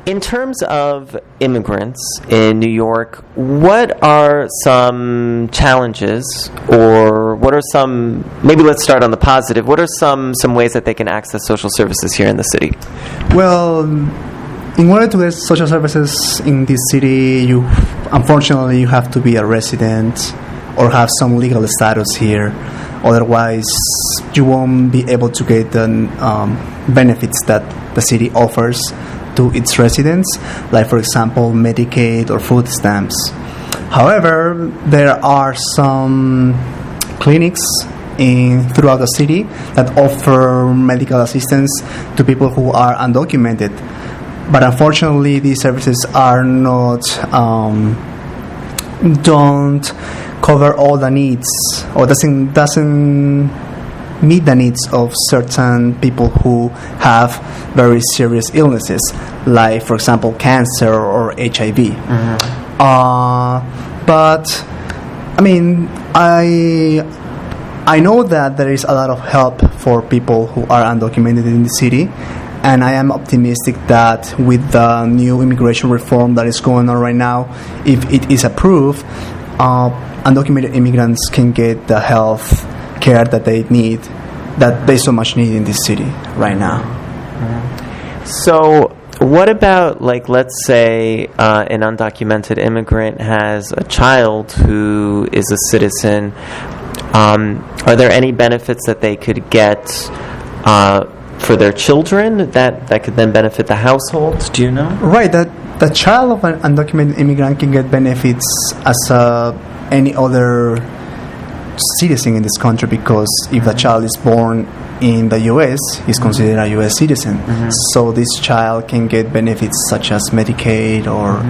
In terms of immigrants in New York, what are some challenges, or what are some, maybe let's start on the positive, what are some ways that they can access social services here in the city? Well, in order to get social services in this city, unfortunately you have to be a resident or have some legal status here. Otherwise, you won't be able to get the benefits that the city offers to its residents, like, for example, Medicaid or food stamps. However, there are some clinics throughout the city that offer medical assistance to people who are undocumented. But unfortunately, these services are not don't cover all the needs, or doesn't meet the needs of certain people who have very serious illnesses, like, for example, cancer or HIV. Mm-hmm. But I mean, I know that there is a lot of help for people who are undocumented in the city, and I am optimistic that with the new immigration reform that is going on right now, if it is approved, undocumented immigrants can get the health care that they need, that they so much need in this city right now. Mm-hmm. So what about, like, let's say an undocumented immigrant has a child who is a citizen. Are there any benefits that they could get for their children that could then benefit the household? Do you know? Right, that the child of an undocumented immigrant can get benefits as any other citizen in this country, because if the child is born in the U.S., he's considered a U.S. citizen. Mm-hmm. So this child can get benefits such as Medicaid, or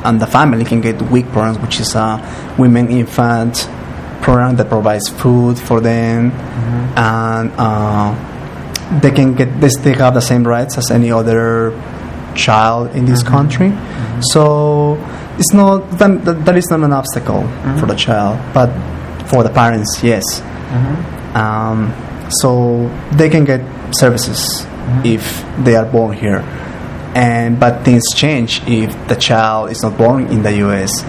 and the family can get WIC programs, which is a women infant program that provides food for them, and they have the same rights as any other child in this country. So it's not that is not an obstacle for the child, but for the parents, yes. So they can get services if they are born here, but things change if the child is not born in the U.S.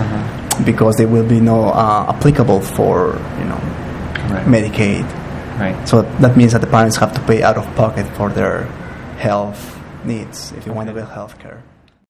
Because they will be no applicable for Medicaid. Right. So that means that the parents have to pay out of pocket for their health needs if you want to get health care.